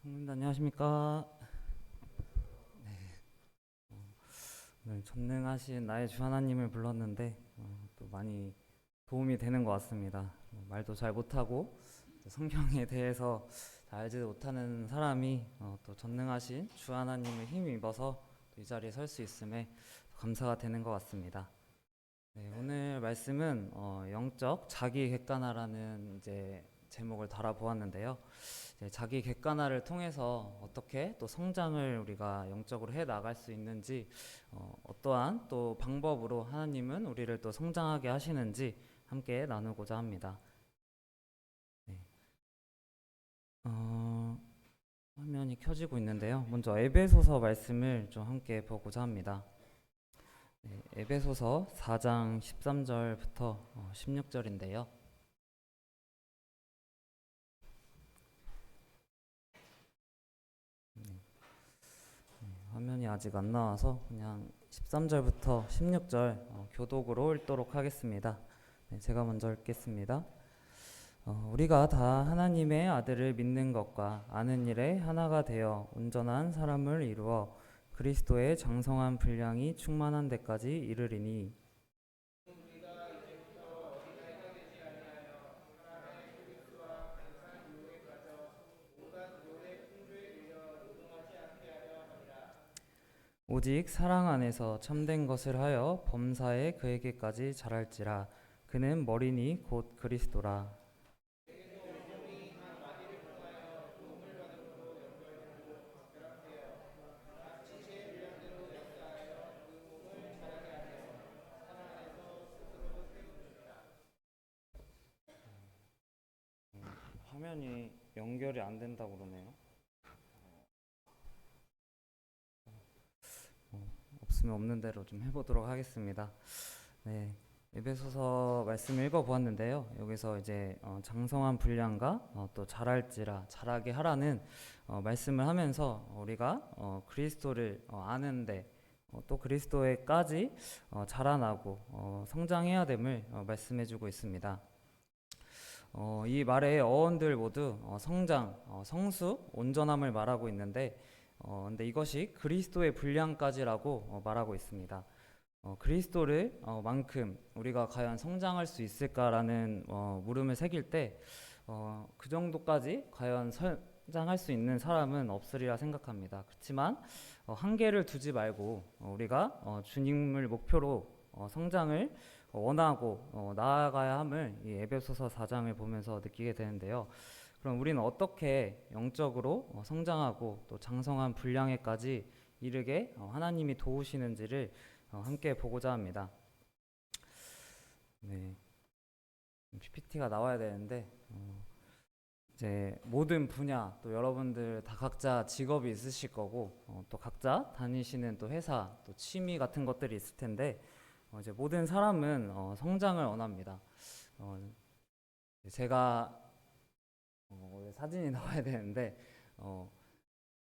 형님들 안녕하십니까? 오늘 전능하신 나의 주 하나님을 불렀는데 또 많이 도움이 되는 것 같습니다. 말도 잘 못하고 또 성경에 대해서 잘 알지도 못하는 사람이 또 전능하신 주 하나님을 힘입어서 이 자리에 설 수 있음에 감사가 되는 것 같습니다. 네, 오늘 말씀은 영적 자기 객관화라는 이제 제목을 달아보았는데요. 자기 객관화를 통해서 어떻게 또 성장을 우리가 영적으로 해 나갈 수 있는지, 어떠한 또 방법으로 하나님은 우리를 또 성장하게 하시는지 함께 나누고자 합니다. 네. 어, 화면이 켜지고 있는데요. 먼저 에베소서 말씀을 좀 함께 보고자 합니다. 네, 에베소서 4장 13절부터 16절인데요. 화면이 아직 안 나와서 그냥 13절부터 16절 교독으로 읽도록 하겠습니다. 네, 제가 먼저 읽겠습니다. 우리가 다 하나님의 아들을 믿는 것과 아는 일에 하나가 되어 온전한 사람을 이루어 그리스도의 장성한 분량이 충만한 데까지 이르리니 오직 사랑 안에서 참된 것을 하여 범사에 그에게까지 자랄지라. 그는 머리니 곧 그리스도라. 화면이 연결이 안 된다고 그러네요. 없으면 없는 대로 좀 해보도록 하겠습니다. 네, 에베소서 말씀 읽어보았는데요. 여기서 이제 장성한 분량과 또 자랄지라 자라게 하라는 말씀을 하면서 우리가 그리스도를 아는데 또 그리스도에까지 자라나고 성장해야 됨을 말씀해주고 있습니다. 이 말의 어원들 모두 성장, 성수, 온전함을 말하고 있는데 근데 이것이 그리스도의 분량까지라고 말하고 있습니다. 그리스도를 만큼 우리가 과연 성장할 수 있을까라는 물음을 새길 때 그 정도까지 과연 성장할 수 있는 사람은 없으리라 생각합니다. 그렇지만 한계를 두지 말고 우리가 주님을 목표로 성장을 원하고 나아가야 함을 이 에베소서 4장을 보면서 느끼게 되는데요. 그럼 우리는 어떻게 영적으로 성장하고 또 장성한 분량에까지 이르게 하나님이 도우시는지를 함께 보고자 합니다. 네, PPT가 나와야 되는데 이제 모든 분야 또 여러분들 다 각자 직업이 있으실 거고 또 각자 다니시는 또 회사 또 취미 같은 것들이 있을 텐데 이제 모든 사람은 성장을 원합니다. 제가 사진이 나와야 되는데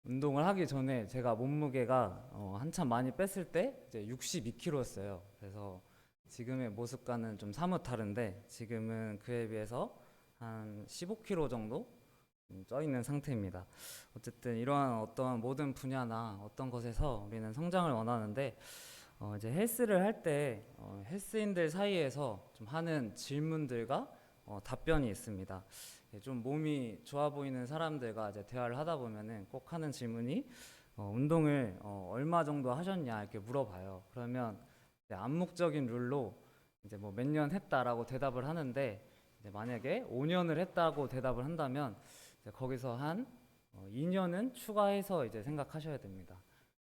운동을 하기 전에 제가 몸무게가 한참 많이 뺐을 때 이제 62kg였어요. 그래서 지금의 모습과는 좀 사뭇 다른데 지금은 그에 비해서 한 15kg 정도 쪄 있는 상태입니다. 어쨌든 이러한 어떤 모든 분야나 어떤 것에서 우리는 성장을 원하는데 이제 헬스를 할 때 헬스인들 사이에서 좀 하는 질문들과 답변이 있습니다. 좀 몸이 좋아 보이는 사람들과 이제 대화를 하다 보면은 꼭 하는 질문이 운동을 얼마 정도 하셨냐 이렇게 물어봐요. 그러면 이제 암묵적인 룰로 이제 뭐 몇 년 했다라고 대답을 하는데 이제 만약에 5년을 했다고 대답을 한다면 이제 거기서 한 2년은 추가해서 이제 생각하셔야 됩니다.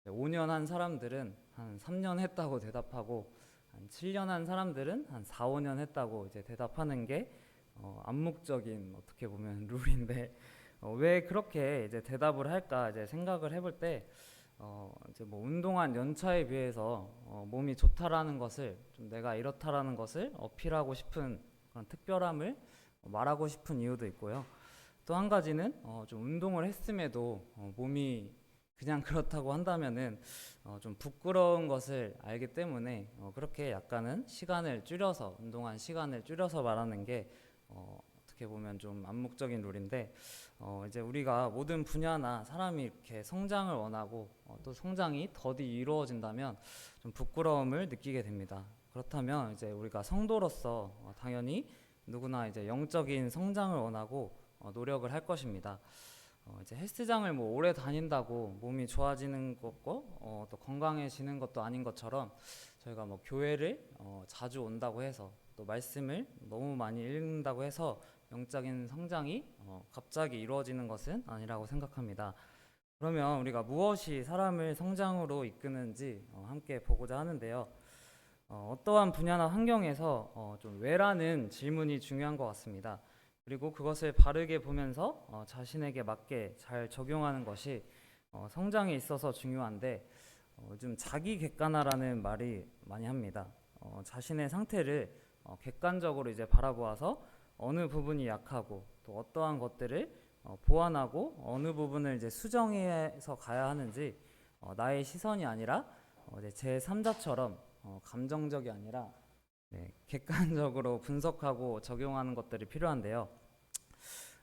5년 한 사람들은 한 3년 했다고 대답하고 한 7년 한 사람들은 한 4, 5년 했다고 이제 대답하는 게 암묵적인 어떻게 보면 룰인데 왜 그렇게 이제 대답을 할까 이제 생각을 해볼 때 이제 뭐 운동한 연차에 비해서 몸이 좋다라는 것을 좀 내가 이렇다라는 것을 어필하고 싶은 그런 특별함을 말하고 싶은 이유도 있고요. 또 한 가지는 좀 운동을 했음에도 몸이 그냥 그렇다고 한다면은 좀 부끄러운 것을 알기 때문에 그렇게 약간은 시간을 줄여서 운동한 시간을 줄여서 말하는 게 어떻게 어떻게 보면 좀 암묵적인 룰인데 이제 우리가 모든 분야나 사람이 이렇게 성장을 원하고 또 성장이 더디 이루어진다면 좀 부끄러움을 느끼게 됩니다. 그렇다면 이제 우리가 성도로서 당연히 누구나 이제 영적인 성장을 원하고 노력을 할 것입니다. 이제 헬스장을 뭐 오래 다닌다고 몸이 좋아지는 것고 또 건강해지는 것도 아닌 것처럼 저희가 뭐 교회를 자주 온다고 해서 또 말씀을 너무 많이 읽는다고 해서 영적인 성장이 갑자기 이루어지는 것은 아니라고 생각합니다. 그러면 우리가 무엇이 사람을 성장으로 이끄는지 함께 보고자 하는데요. 어떠한 분야나 환경에서 좀 왜라는 질문이 중요한 것 같습니다. 그리고 그것을 바르게 보면서 자신에게 맞게 잘 적용하는 것이 성장에 있어서 중요한데 요즘 자기 객관화라는 말이 많이 합니다. 자신의 상태를 객관적으로 이제 바라보아서 어느 부분이 약하고 또 어떠한 것들을 보완하고 어느 부분을 이제 수정해서 가야 하는지 나의 시선이 아니라 이제 제 3자처럼 감정적이 아니라 객관적으로 분석하고 적용하는 것들이 필요한데요.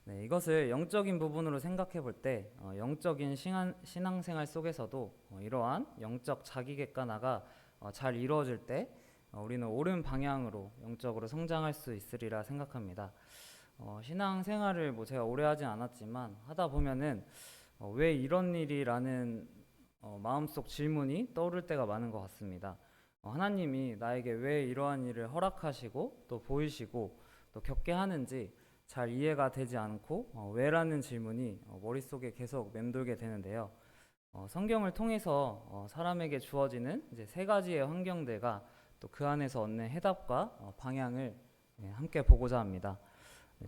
이것을 영적인 부분으로 생각해 볼 때 영적인 신앙생활 속에서도 이러한 영적 자기객관화가 잘 이루어질 때 우리는 옳은 방향으로 영적으로 성장할 수 있으리라 생각합니다. 신앙생활을 뭐 제가 오래 하진 않았지만 하다 보면은 왜 이런 일이라는 마음속 질문이 떠오를 때가 많은 것 같습니다. 하나님이 나에게 왜 이러한 일을 허락하시고 또 보이시고 또 겪게 하는지 잘 이해가 되지 않고 왜라는 질문이 머릿속에 계속 맴돌게 되는데요. 성경을 통해서 사람에게 주어지는 이제 세 가지의 환경들과 또 그 안에서 얻는 해답과 방향을 함께 보고자 합니다.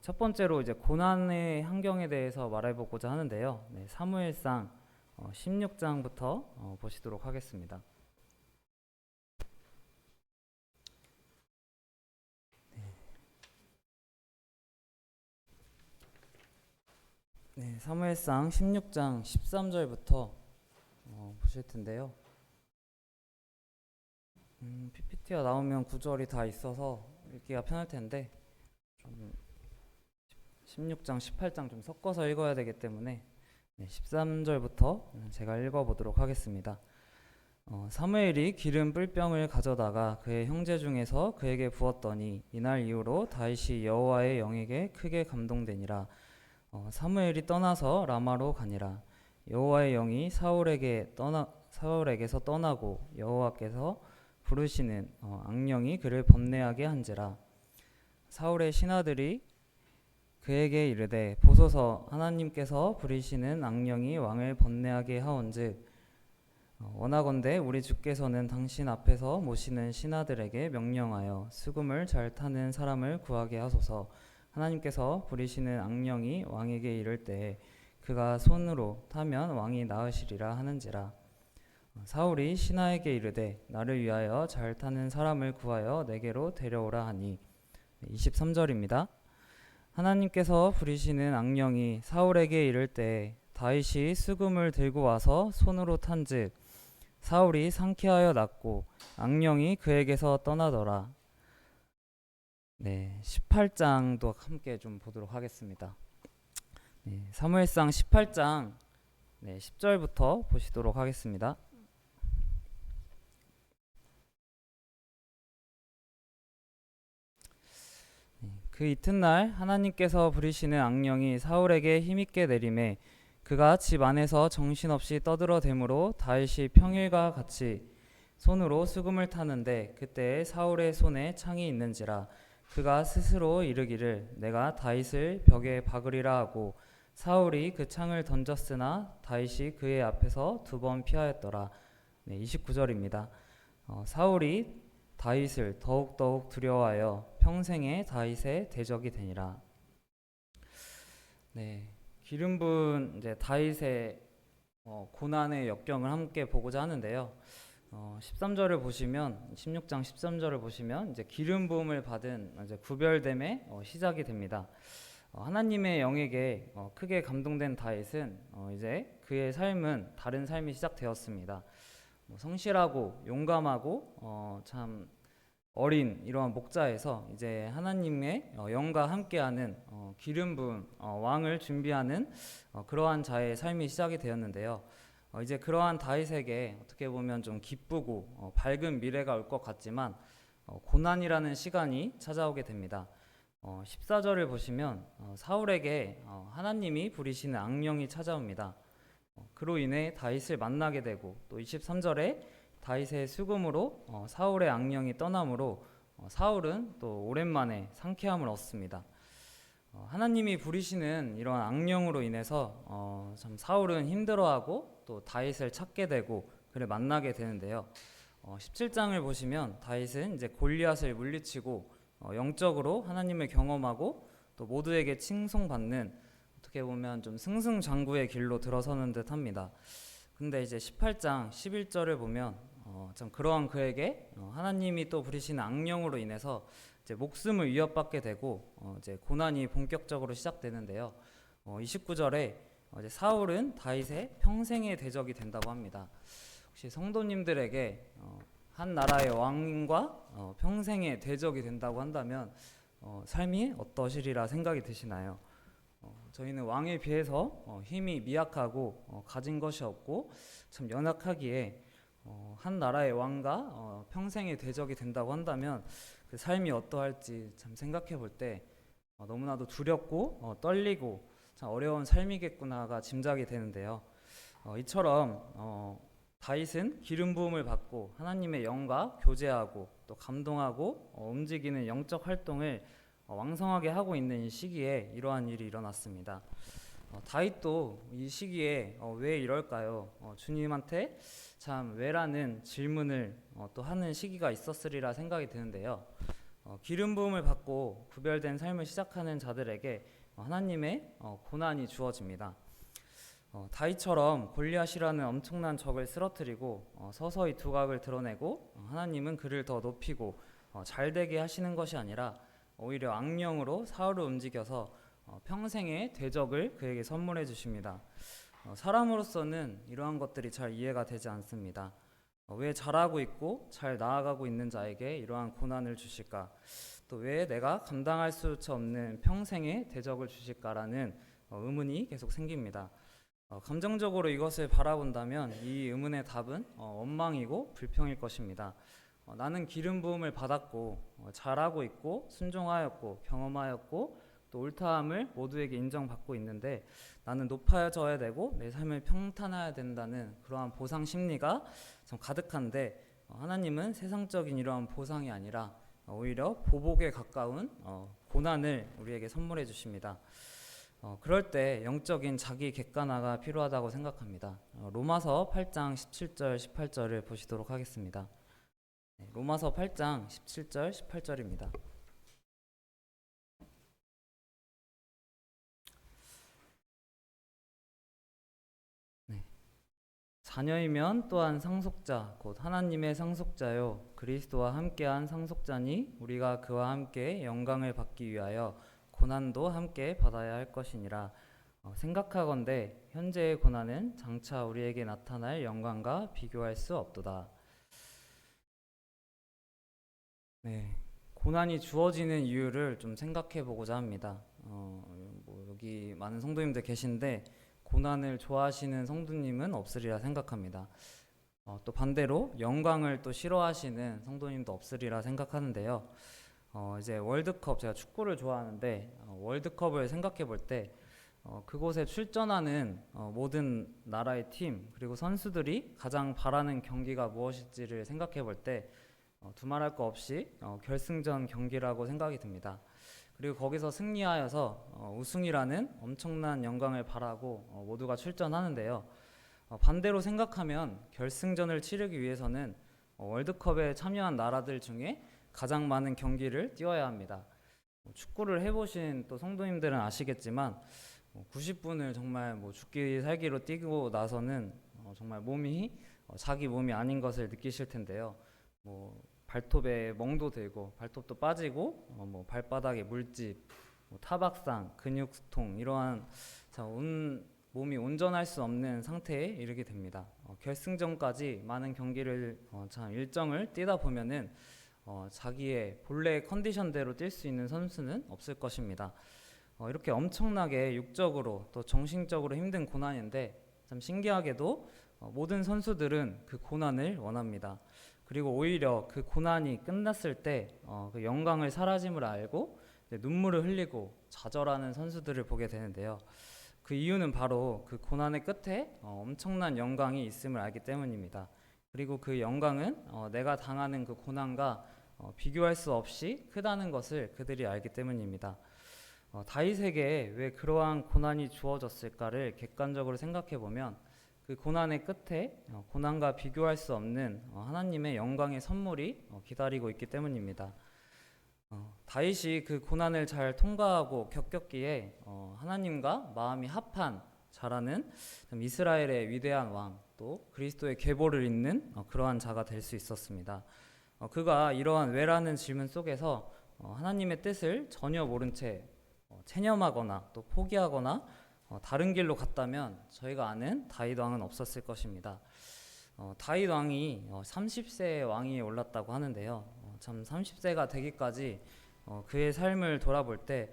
첫 번째로 이제 고난의 환경에 대해서 말해보고자 하는데요. 사무엘상 16장부터 보시도록 하겠습니다. 사무엘상 16장 13절부터 보실 텐데요. PPT가 나오면 구절이 다 있어서 읽기가 편할 텐데 좀 16장, 18장 좀 섞어서 읽어야 되기 때문에 13절부터 제가 읽어보도록 하겠습니다. 사무엘이 기름 뿔병을 가져다가 그의 형제 중에서 그에게 부었더니 이날 이후로 다윗이 여호와의 영에게 크게 감동되니라. 사무엘이 떠나서 라마로 가니라. 여호와의 영이 사울에게서 떠나고 여호와께서 부르시는 악령이 그를 번뇌하게 한지라. 사울의 신하들이 그에게 이르되 보소서 하나님께서 부리시는 악령이 왕을 번뇌하게 하온즉 원하건대 우리 주께서는 당신 앞에서 모시는 신하들에게 명령하여 수금을 잘 타는 사람을 구하게 하소서. 하나님께서 부리시는 악령이 왕에게 이를 때에 그가 손으로 타면 왕이 나으시리라 하는지라. 사울이 신하에게 이르되 나를 위하여 잘 타는 사람을 구하여 내게로 데려오라 하니 23절입니다. 하나님께서 부리시는 악령이 사울에게 이를 때 다윗이 수금을 들고 와서 손으로 탄즉 사울이 상쾌하여 낫고 악령이 그에게서 떠나더라. 18장도 함께 좀 보도록 하겠습니다. 사무엘상 18장 10절부터 보시도록 하겠습니다. 그 이튿날 하나님께서 부리시는 악령이 사울에게 힘있게 내림에 그가 집 안에서 정신없이 떠들어대므로 다윗이 평일과 같이 손으로 수금을 타는데 그때 사울의 손에 창이 있는지라. 그가 스스로 이르기를 내가 다윗을 벽에 박으리라 하고 사울이 그 창을 던졌으나 다윗이 그의 앞에서 2번 피하였더라. 29절입니다. 사울이 다윗을 더욱더욱 두려워하여 평생에 다윗의 대적이 되니라. 기름 부은 이제 다윗의 고난의 역경을 함께 보고자 하는데요. 13절을 보시면 16장 13절을 보시면 이제 기름 부음을 받은 이제 구별됨의 시작이 됩니다. 하나님의 영에게 크게 감동된 다윗은 이제 그의 삶은 다른 삶이 시작되었습니다. 성실하고 용감하고 참 어린 이러한 목자에서 이제 하나님의 영과 함께하는 기름 부은 왕을 준비하는 그러한 자의 삶이 시작이 되었는데요. 이제 그러한 다윗에게 어떻게 보면 좀 기쁘고 밝은 미래가 올 것 같지만 고난이라는 시간이 찾아오게 됩니다. 14절을 보시면 사울에게 하나님이 부리시는 악령이 찾아옵니다. 그로 인해 다윗을 만나게 되고, 또 23절에 다윗의 수금으로 사울의 악령이 떠나므로 사울은 또 오랜만에 상쾌함을 얻습니다. 하나님이 부리시는 이러한 악령으로 인해서 참 사울은 힘들어하고 또 다윗을 찾게 되고 그를 만나게 되는데요. 17장을 보시면 다윗은 이제 골리앗을 물리치고 영적으로 하나님을 경험하고 또 모두에게 칭송받는, 어떻게 보면 좀 승승장구의 길로 들어서는 듯합니다. 근데 이제 18장 11절을 보면 참 그러한 그에게 하나님이 또 부리시는 악령으로 인해서 이제 목숨을 위협받게 되고 이제 고난이 본격적으로 시작되는데요. 29절에 이제 사울은 다윗의 평생의 대적이 된다고 합니다. 혹시 성도님들에게 한 나라의 왕과 평생의 대적이 된다고 한다면 삶이 어떠시리라 생각이 드시나요? 저희는 왕에 비해서 힘이 미약하고 가진 것이 없고 참 연약하기에 한 나라의 왕과 평생의 대적이 된다고 한다면 그 삶이 어떠할지 참 생각해 볼 때 너무나도 두렵고 떨리고 참 어려운 삶이겠구나가 짐작이 되는데요. 이처럼 다윗은 기름 부음을 받고 하나님의 영과 교제하고 또 감동하고 움직이는 영적 활동을 왕성하게 하고 있는 이 시기에 이러한 일이 일어났습니다. 다윗도 이 시기에 왜 이럴까요? 주님한테 참 왜라는 질문을 또 하는 시기가 있었으리라 생각이 드는데요. 기름 부음을 받고 구별된 삶을 시작하는 자들에게 하나님의 고난이 주어집니다. 다윗처럼 골리앗이라는 엄청난 적을 쓰러뜨리고 서서히 두각을 드러내고 하나님은 그를 더 높이고 잘되게 하시는 것이 아니라 오히려 악령으로 사울을 움직여서 평생의 대적을 그에게 선물해 주십니다. 사람으로서는 이러한 것들이 잘 이해가 되지 않습니다. 왜 잘하고 있고 잘 나아가고 있는 자에게 이러한 고난을 주실까? 또 왜 내가 감당할 수차 없는 평생의 대적을 주실까라는 의문이 계속 생깁니다. 감정적으로 이것을 바라본다면 이 의문의 답은 원망이고 불평일 것입니다. 나는 기름 부음을 받았고 잘하고 있고 순종하였고 경험하였고 또 옳다함을 모두에게 인정받고 있는데 나는 높아져야 되고 내 삶을 평탄해야 된다는 그러한 보상 심리가 좀 가득한데 하나님은 세상적인 이러한 보상이 아니라 오히려 보복에 가까운 고난을 우리에게 선물해 주십니다. 그럴 때 영적인 자기 객관화가 필요하다고 생각합니다. 로마서 8장 17절 18절을 보시도록 하겠습니다. 로마서 8장 17절 18절입니다. 자녀이면 또한 상속자 곧 하나님의 상속자요 그리스도와 함께한 상속자니 우리가 그와 함께 영광을 받기 위하여 고난도 함께 받아야 할 것이니라. 생각하건대 현재의 고난은 장차 우리에게 나타날 영광과 비교할 수 없도다. 네, 고난이 주어지는 이유를 좀 생각해 보고자 합니다. 여기 많은 성도님들 계신데 고난을 좋아하시는 성도님은 없으리라 생각합니다. 또 반대로 영광을 또 싫어하시는 성도님도 없으리라 생각하는데요. 이제 월드컵, 제가 축구를 좋아하는데 월드컵을 생각해 볼 때 그곳에 출전하는 모든 나라의 팀 그리고 선수들이 가장 바라는 경기가 무엇일지를 생각해 볼 때 두말할 거 없이 결승전 경기라고 생각이 듭니다. 그리고 거기서 승리하여서 우승이라는 엄청난 영광을 바라고 모두가 출전하는데요. 반대로 생각하면 결승전을 치르기 위해서는 월드컵에 참여한 나라들 중에 가장 많은 경기를 뛰어야 합니다. 축구를 해보신 또 성도님들은 아시겠지만 90분을 정말 죽기 살기로 뛰고 나서는 정말 몸이 자기 몸이 아닌 것을 느끼실 텐데요. 발톱에 멍도 들고 발톱도 빠지고 발바닥에 물집, 타박상, 근육통 이러한 몸이 온전할 수 없는 상태에 이르게 됩니다. 결승전까지 많은 경기를 일정을 뛰다 보면은 자기의 본래 컨디션대로 뛸 수 있는 선수는 없을 것입니다. 이렇게 엄청나게 육적으로 또 정신적으로 힘든 고난인데 참 신기하게도 모든 선수들은 그 고난을 원합니다. 그리고 오히려 그 고난이 끝났을 때 그 영광을 사라짐을 알고 눈물을 흘리고 좌절하는 선수들을 보게 되는데요. 그 이유는 바로 그 고난의 끝에 엄청난 영광이 있음을 알기 때문입니다. 그리고 그 영광은 내가 당하는 그 고난과 비교할 수 없이 크다는 것을 그들이 알기 때문입니다. 다윗에게 왜 그러한 고난이 주어졌을까를 객관적으로 생각해 보면 그 고난의 끝에 고난과 비교할 수 없는 하나님의 영광의 선물이 기다리고 있기 때문입니다. 다윗이 그 고난을 잘 통과하고 겪었기에 하나님과 마음이 합한 자라는 이스라엘의 위대한 왕, 또 그리스도의 계보를 잇는 그러한 자가 될 수 있었습니다. 그가 이러한 왜라는 질문 속에서 하나님의 뜻을 전혀 모른 채 체념하거나 또 포기하거나 다른 길로 갔다면 저희가 아는 다윗 왕은 없었을 것입니다. 다윗 왕이 30세의 왕위에 올랐다고 하는데요. 참 30세가 되기까지 그의 삶을 돌아볼 때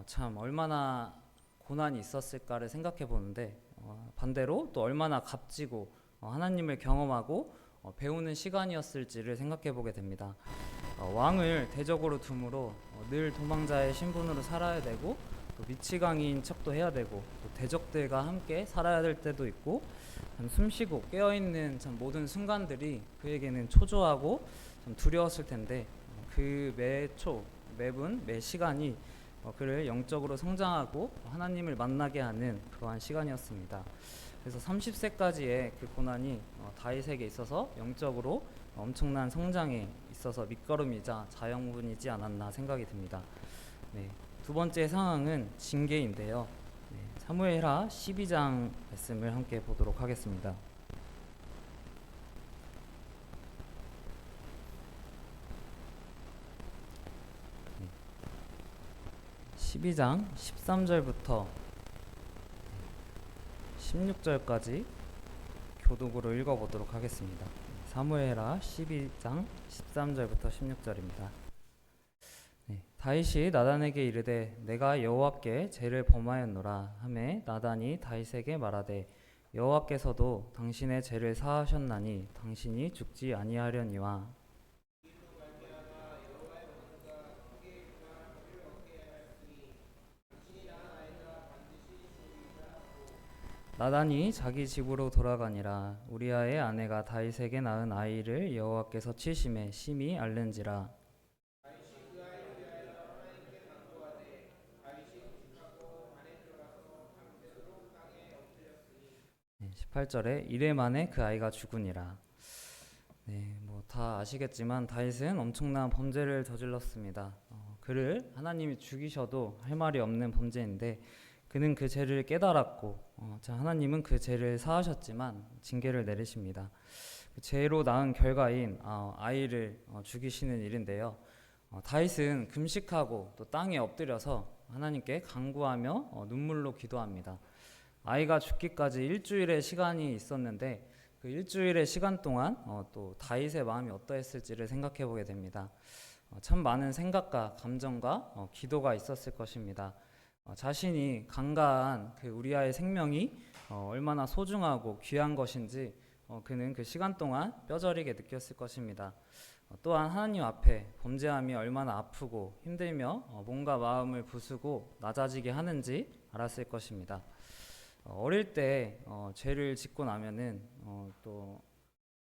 참 얼마나 고난이 있었을까를 생각해 보는데 반대로 또 얼마나 값지고 하나님을 경험하고 배우는 시간이었을지를 생각해 보게 됩니다. 왕을 대적으로 둠으로 늘 도망자의 신분으로 살아야 되고 또 미치광이인 척도 해야 되고 또 대적들과 함께 살아야 될 때도 있고 참 숨쉬고 깨어있는 참 모든 순간들이 그에게는 초조하고 참 두려웠을 텐데 그 매초 매분 매 시간이 그를 영적으로 성장하고 하나님을 만나게 하는 그러한 시간이었습니다. 그래서 30세까지의 그 고난이 다윗에게 있어서 영적으로 엄청난 성장에 있어서 밑거름이자 자양분이지 않았나 생각이 듭니다. 네, 두 번째 상황은 징계인데요. 네, 사무엘하 12장 말씀을 함께 보도록 하겠습니다. 12장 13절부터 16절까지 교독으로 읽어보도록 하겠습니다. 사무엘하 12장 13절부터 16절입니다. 다윗이 나단에게 이르되 내가 여호와께 죄를 범하였노라 하매 나단이 다윗에게 말하되 여호와께서도 당신의 죄를 사하셨나니 당신이 죽지 아니하려니와 나단이 자기 집으로 돌아가니라. 우리아의 아내가 다윗에게 낳은 아이를 여호와께서 치심에 심히 앓는지라. 18절에 이래 만에 그 아이가 죽으니라. 네, 뭐 다 아시겠지만 다윗은 엄청난 범죄를 저질렀습니다. 그를 하나님이 죽이셔도 할 말이 없는 범죄인데 그는 그 죄를 깨달았고 하나님은 그 죄를 사하셨지만 징계를 내리십니다. 그 죄로 낳은 결과인 아이를 죽이시는 일인데요. 다윗은 금식하고 또 땅에 엎드려서 하나님께 간구하며 눈물로 기도합니다. 아이가 죽기까지 일주일의 시간이 있었는데 그 일주일의 시간 동안 또 다윗의 마음이 어떠했을지를 생각해 보게 됩니다. 참 많은 생각과 감정과 기도가 있었을 것입니다. 자신이 간과한 그 우리아의 생명이 얼마나 소중하고 귀한 것인지 그는 그 시간 동안 뼈저리게 느꼈을 것입니다. 또한 하나님 앞에 범죄함이 얼마나 아프고 힘들며 몸과 마음을 부수고 낮아지게 하는지 알았을 것입니다. 어릴 때 죄를 짓고 나면은 또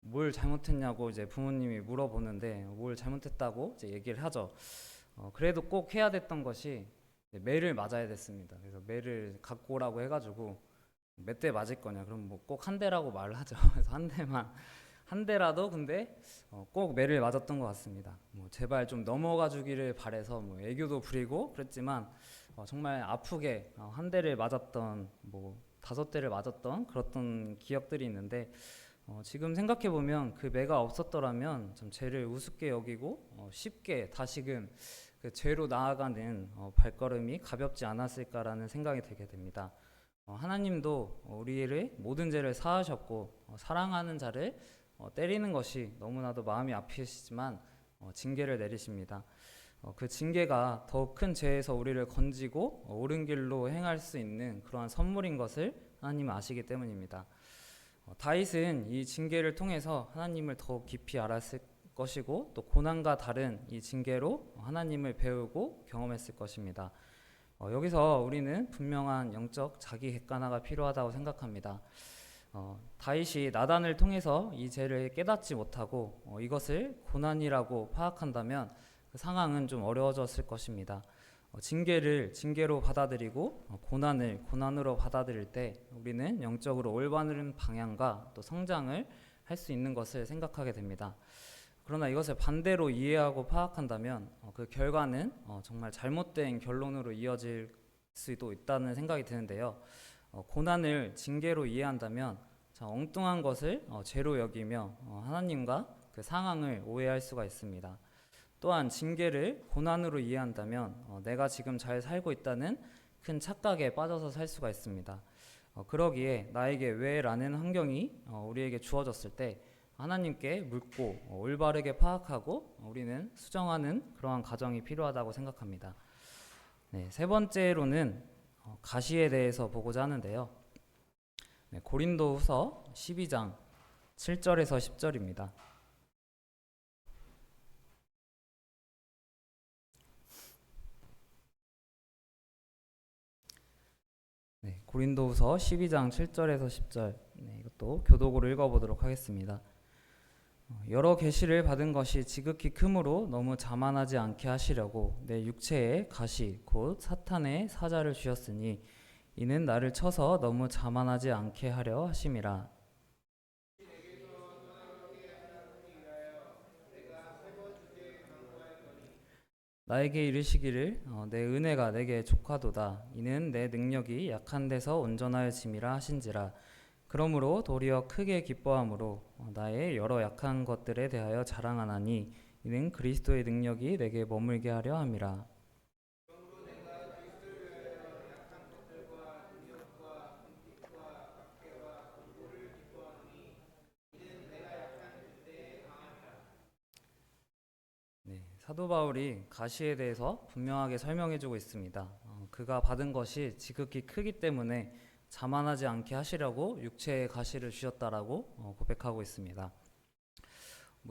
뭘 잘못했냐고 이제 부모님이 물어보는데 뭘 잘못했다고 이제 얘기를 하죠. 그래도 꼭 해야 됐던 것이 매를 맞아야 됐습니다. 그래서 매를 갖고 오라고 해가지고 몇 대 맞을 거냐? 그럼 뭐 꼭 한 대라고 말을 하죠. 그래서 한 대라도 근데 꼭 매를 맞았던 것 같습니다. 뭐 제발 좀 넘어가 주기를 바래서 뭐 애교도 부리고 그랬지만 정말 아프게 한 대를 맞았던 뭐 5대를 맞았던 그랬던 기억들이 있는데 지금 생각해 보면 그 매가 없었더라면 좀 죄를 우습게 여기고 쉽게 다시금 그 죄로 나아가는 발걸음이 가볍지 않았을까라는 생각이 들게 됩니다. 하나님도 우리의 모든 죄를 사하셨고 사랑하는 자를 때리는 것이 너무나도 마음이 아프시지만 징계를 내리십니다. 그 징계가 더 큰 죄에서 우리를 건지고 옳은 길로 행할 수 있는 그러한 선물인 것을 하나님은 아시기 때문입니다. 다윗은 이 징계를 통해서 하나님을 더욱 깊이 알았을 것이고 또 고난과 다른 이 징계로 하나님을 배우고 경험했을 것입니다. 여기서 우리는 분명한 영적 자기 객관화가 필요하다고 생각합니다. 다윗이 나단을 통해서 이 죄를 깨닫지 못하고 이것을 고난이라고 파악한다면 그 상황은 좀 어려워졌을 것입니다. 징계를 징계로 받아들이고 고난을 고난으로 받아들일 때 우리는 영적으로 올바른 방향과 또 성장을 할 수 있는 것을 생각하게 됩니다. 그러나 이것을 반대로 이해하고 파악한다면 그 결과는 정말 잘못된 결론으로 이어질 수도 있다는 생각이 드는데요. 고난을 징계로 이해한다면 엉뚱한 것을 죄로 여기며 하나님과 그 상황을 오해할 수가 있습니다. 또한 징계를 고난으로 이해한다면 내가 지금 잘 살고 있다는 큰 착각에 빠져서 살 수가 있습니다. 그러기에 나에게 왜 라는 환경이 우리에게 주어졌을 때 하나님께 묻고 올바르게 파악하고 우리는 수정하는 그러한 과정이 필요하다고 생각합니다. 네, 세 번째로는 가시에 대해서 보고자 하는데요. 네, 고린도후서 12장 7절에서 10절입니다. 네, 고린도후서 12장 7절에서 10절. 네, 이것도 교독으로 읽어보도록 하겠습니다. 여러 계시를 받은 것이 지극히 크므로 너무 자만하지 않게 하시려고 내 육체에 가시 곧 사탄의 사자를 주셨으니 이는 나를 쳐서 너무 자만하지 않게 하려 하심이라. 나에게 이르시기를 내 은혜가 내게 족하도다. 이는 내 능력이 약한 데서 온전하여짐이라 하신지라. 그러므로 도리어 크게 기뻐함으로 나의 여러 약한 것들에 대하여 자랑하나니 이는 그리스도의 능력이 내게 머물게 하려 함이라. 네, 사도 바울이 가시에 대해서 분명하게 설명해주고 있습니다. 그가 받은 것이 지극히 크기 때문에 자만하지 않게 하시려고 육체의 가시를 주셨다라고 고백하고 있습니다.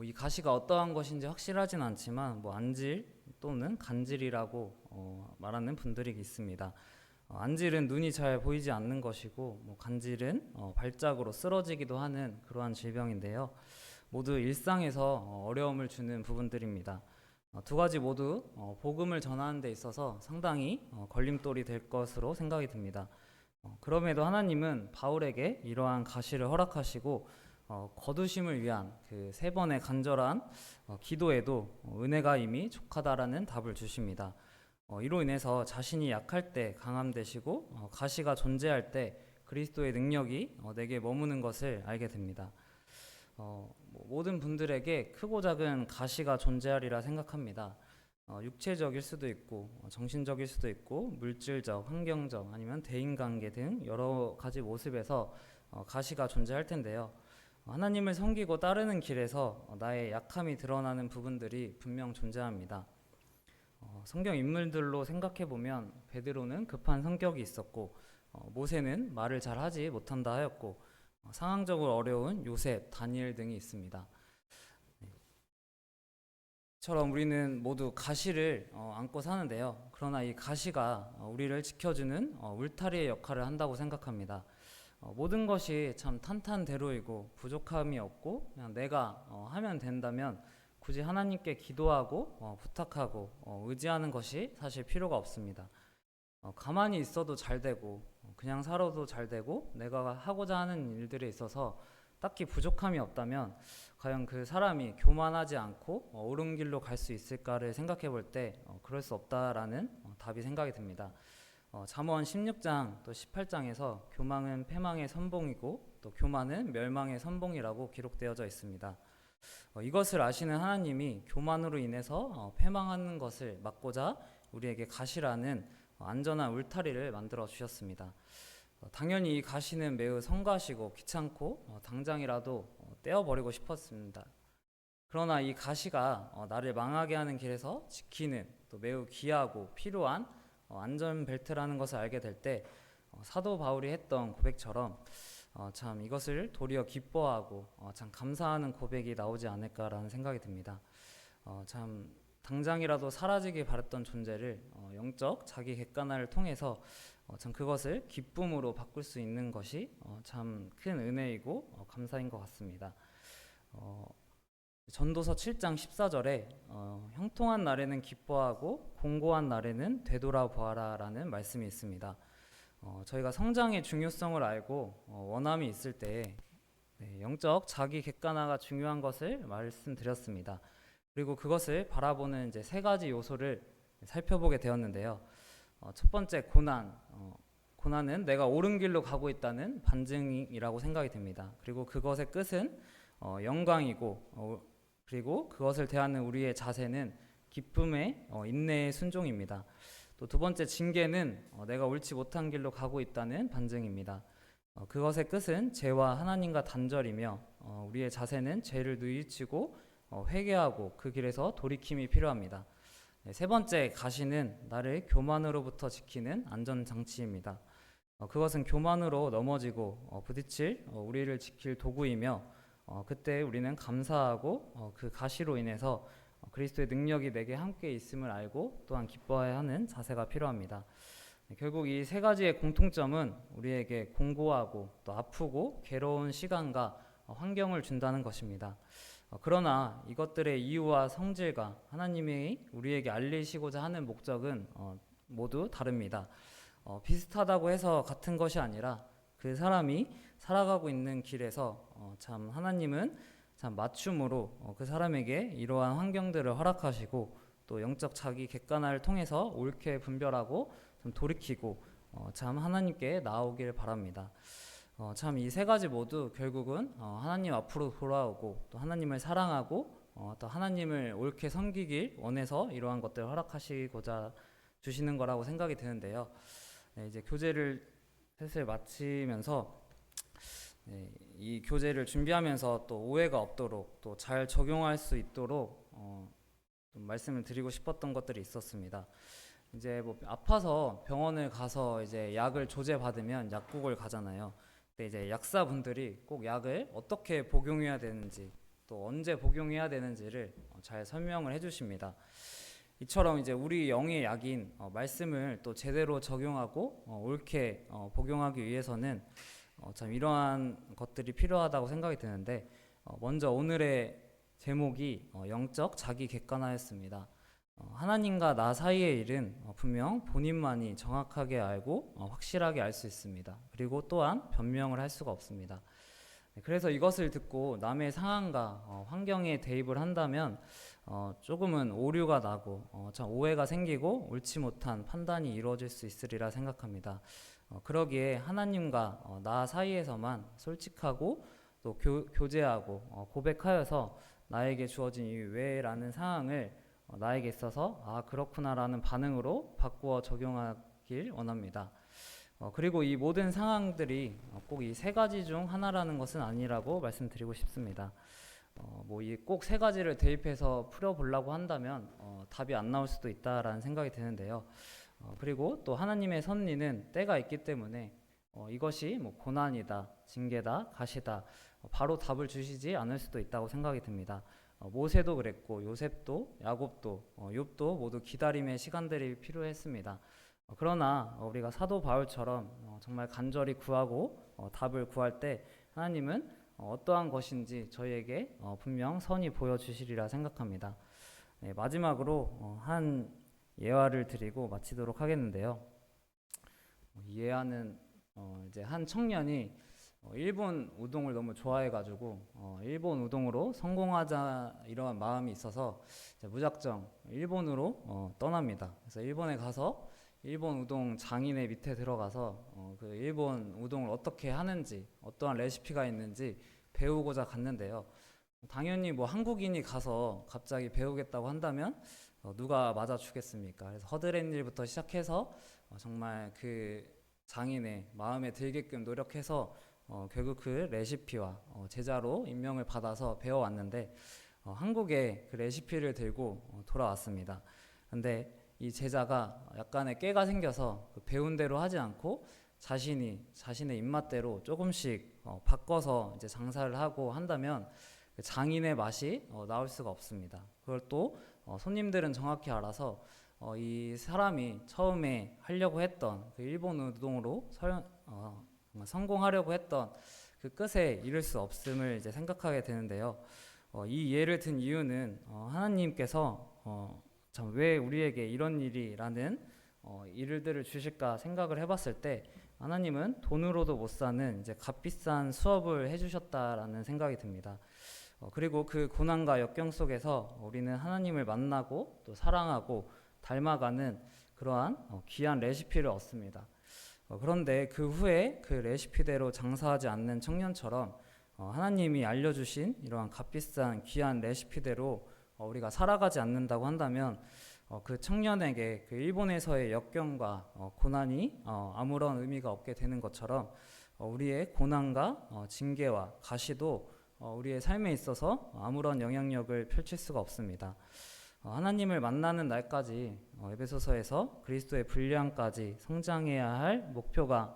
이 가시가 어떠한 것인지 확실하진 않지만 안질 또는 간질이라고 말하는 분들이 있습니다. 안질은 눈이 잘 보이지 않는 것이고 간질은 발작으로 쓰러지기도 하는 그러한 질병인데요. 모두 일상에서 어려움을 주는 부분들입니다. 두 가지 모두 복음을 전하는 데 있어서 상당히 걸림돌이 될 것으로 생각이 듭니다. 그럼에도 하나님은 바울에게 이러한 가시를 허락하시고 거두심을 위한 그 3번의 간절한 기도에도 은혜가 이미 족하다라는 답을 주십니다. 이로 인해서 자신이 약할 때 강함 되시고 가시가 존재할 때 그리스도의 능력이 내게 머무는 것을 알게 됩니다. 모든 분들에게 크고 작은 가시가 존재하리라 생각합니다. 육체적일 수도 있고 정신적일 수도 있고 물질적, 환경적 아니면 대인관계 등 여러 가지 모습에서 가시가 존재할 텐데요. 하나님을 섬기고 따르는 길에서 나의 약함이 드러나는 부분들이 분명 존재합니다. 성경 인물들로 생각해 보면 베드로는 급한 성격이 있었고 모세는 말을 잘 하지 못한다 하였고 상황적으로 어려운 요셉, 다니엘 등이 있습니다. 처럼 우리는 모두 가시를 안고 사는데요. 그러나 이 가시가 우리를 지켜주는 울타리의 역할을 한다고 생각합니다. 모든 것이 참 탄탄대로이고 부족함이 없고 그냥 내가 하면 된다면 굳이 하나님께 기도하고 부탁하고 의지하는 것이 사실 필요가 없습니다. 가만히 있어도 잘 되고 그냥 살아도 잘 되고 내가 하고자 하는 일들에 있어서 딱히 부족함이 없다면 과연 그 사람이 교만하지 않고 옳은 길로 갈 수 있을까를 생각해 볼 때 그럴 수 없다라는 답이 생각이 듭니다. 잠언 16장 또 18장에서 교망은 패망의 선봉이고 또 교만은 멸망의 선봉이라고 기록되어져 있습니다. 이것을 아시는 하나님이 교만으로 인해서 패망하는 것을 막고자 우리에게 가시라는 안전한 울타리를 만들어 주셨습니다. 당연히 이 가시는 매우 성가시고 귀찮고 당장이라도 떼어버리고 싶었습니다. 그러나 이 가시가 나를 망하게 하는 길에서 지키는 또 매우 귀하고 필요한 안전벨트라는 것을 알게 될 때 사도 바울이 했던 고백처럼 참 이것을 도리어 기뻐하고 참 감사하는 고백이 나오지 않을까라는 생각이 듭니다. 참 당장이라도 사라지기 바랬던 존재를 영적 자기 객관화를 통해서 참 그것을 기쁨으로 바꿀 수 있는 것이 참 큰 은혜이고 감사인 것 같습니다. 전도서 7장 14절에 형통한 날에는 기뻐하고 공고한 날에는 되돌아보아라 라는 말씀이 있습니다. 저희가 성장의 중요성을 알고 원함이 있을 때 영적 자기 객관화가 중요한 것을 말씀드렸습니다. 그리고 그것을 바라보는 이제 세 가지 요소를 살펴보게 되었는데요. 첫 번째 고난은 내가 옳은 길로 가고 있다는 반증이라고 생각이 됩니다. 그리고 그것의 끝은 영광이고 그리고 그것을 대하는 우리의 자세는 기쁨의 인내의 순종입니다. 또 두 번째 징계는 내가 옳지 못한 길로 가고 있다는 반증입니다. 그것의 끝은 죄와 하나님과 단절이며 우리의 자세는 죄를 뉘우치고 회개하고 그 길에서 돌이킴이 필요합니다. 세 번째 가시는 나를 교만으로부터 지키는 안전장치입니다. 그것은 교만으로 넘어지고 부딪힐 우리를 지킬 도구이며 그때 우리는 감사하고 그 가시로 인해서 그리스도의 능력이 내게 함께 있음을 알고 또한 기뻐해야 하는 자세가 필요합니다. 결국 이 세 가지의 공통점은 우리에게 공고하고 또 아프고 괴로운 시간과 환경을 준다는 것입니다. 그러나 이것들의 이유와 성질과 하나님이 우리에게 알리시고자 하는 목적은 모두 다릅니다. 비슷하다고 해서 같은 것이 아니라 그 사람이 살아가고 있는 길에서 참 하나님은 참 맞춤으로 그 사람에게 이러한 환경들을 허락하시고 또 영적 자기 객관화를 통해서 옳게 분별하고 좀 돌이키고 참 하나님께 나아오길 바랍니다. 참 이 세 가지 모두 결국은 하나님 앞으로 돌아오고 또 하나님을 사랑하고 또 하나님을 옳게 섬기길 원해서 이러한 것들을 허락하시고자 주시는 거라고 생각이 드는데요. 이제 교제를 슬슬 마치면서 이 교재를 준비하면서 또 오해가 없도록 또 잘 적용할 수 있도록 좀 말씀을 드리고 싶었던 것들이 있었습니다. 이제 뭐 아파서 병원을 가서 이제 약을 조제받으면 약국을 가잖아요. 근데 이제 약사분들이 꼭 약을 어떻게 복용해야 되는지 또 언제 복용해야 되는지를 잘 설명을 해주십니다. 이처럼 이제 우리 영의 약인 말씀을 또 제대로 적용하고 옳게 복용하기 위해서는 참 이러한 것들이 필요하다고 생각이 드는데 먼저 오늘의 제목이 영적 자기 객관화였습니다. 하나님과 나 사이의 일은 분명 본인만이 정확하게 알고 확실하게 알 수 있습니다. 그리고 또한 변명을 할 수가 없습니다. 그래서 이것을 듣고 남의 상황과 환경에 대입을 한다면 조금은 오류가 나고 참 오해가 생기고 옳지 못한 판단이 이루어질 수 있으리라 생각합니다. 그러기에 하나님과 나 사이에서만 솔직하고 또 교제하고 고백하여서 나에게 주어진 이 왜라는 상황을 나에게 있어서 아 그렇구나라는 반응으로 바꾸어 적용하길 원합니다. 그리고 이 모든 상황들이 꼭 이 세 가지 중 하나라는 것은 아니라고 말씀드리고 싶습니다. 뭐 이 꼭 세 가지를 대입해서 풀어보려고 한다면 답이 안 나올 수도 있다라는 생각이 드는데요. 그리고 또 하나님의 섭리는 때가 있기 때문에 이것이 뭐 고난이다, 징계다, 가시다 바로 답을 주시지 않을 수도 있다고 생각이 듭니다. 모세도 그랬고 요셉도 야곱도 욥도 모두 기다림의 시간들이 필요했습니다. 그러나 우리가 사도 바울처럼 정말 간절히 구하고 답을 구할 때 하나님은 어떠한 것인지 저희에게 분명 선히 보여주시리라 생각합니다. 네, 마지막으로 한 예화를 드리고 마치도록 하겠는데요. 이 예화는 이제 한 청년이 일본 우동을 너무 좋아해가지고 일본 우동으로 성공하자 이러한 마음이 있어서 무작정 일본으로 떠납니다. 그래서 일본에 가서 일본 우동 장인의 밑에 들어가서 그 일본 우동을 어떻게 하는지 어떠한 레시피가 있는지 배우고자 갔는데요. 당연히 뭐 한국인이 가서 갑자기 배우겠다고 한다면 누가 맞아주겠습니까? 그래서 허드렛 일부터 시작해서 정말 그 장인의 마음에 들게끔 노력해서 결국 그 레시피와 제자로 임명을 받아서 배워왔는데 한국에 그 레시피를 들고 돌아왔습니다. 근데 이 제자가 약간의 깨가 생겨서 그 배운 대로 하지 않고 자신의 입맛대로 조금씩 바꿔서 이제 장사를 하고 한다면 그 장인의 맛이 나올 수가 없습니다. 그걸 또 손님들은 정확히 알아서 이 사람이 처음에 하려고 했던 그 일본 우동으로 성공하려고 했던 그 끝에 이를 수 없음을 이제 생각하게 되는데요. 이 예를 든 이유는 하나님께서 참 왜 우리에게 이런 일이라는 일들을 주실까 생각을 해봤을 때 하나님은 돈으로도 못 사는 이제 값비싼 수업을 해주셨다라는 생각이 듭니다. 그리고 그 고난과 역경 속에서 우리는 하나님을 만나고 또 사랑하고 닮아가는 그러한 귀한 레시피를 얻습니다. 그런데 그 후에 그 레시피대로 장사하지 않는 청년처럼 하나님이 알려주신 이러한 값비싼 귀한 레시피대로 우리가 살아가지 않는다고 한다면 그 청년에게 그 일본에서의 역경과 고난이 아무런 의미가 없게 되는 것처럼 우리의 고난과 징계와 가시도 우리의 삶에 있어서 아무런 영향력을 펼칠 수가 없습니다. 하나님을 만나는 날까지 에베소서에서 그리스도의 분량까지 성장해야 할 목표가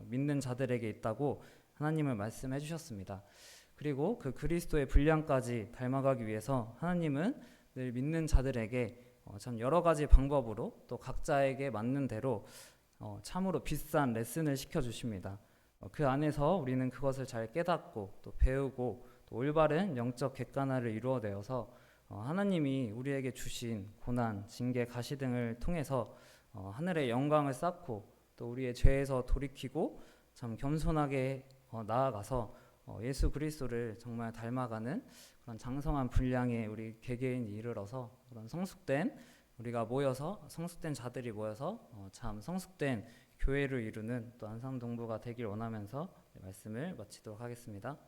믿는 자들에게 있다고 하나님을 말씀해 주셨습니다. 그리고 그 그리스도의 분량까지 닮아가기 위해서 하나님은 늘 믿는 자들에게 참 여러 가지 방법으로 또 각자에게 맞는 대로 참으로 비싼 레슨을 시켜주십니다. 그 안에서 우리는 그것을 잘 깨닫고 또 배우고 또 올바른 영적 객관화를 이루어내어서 하나님이 우리에게 주신 고난, 징계, 가시 등을 통해서 하늘의 영광을 쌓고 또 우리의 죄에서 돌이키고 참 겸손하게 나아가서 예수 그리스도를 정말 닮아가는 그런 장성한 분량의 우리 개개인이 이르러서 그런 성숙된 우리가 모여서 성숙된 자들이 모여서 참 성숙된 교회를 이루는 또 안산동부가 되길 원하면서 말씀을 마치도록 하겠습니다.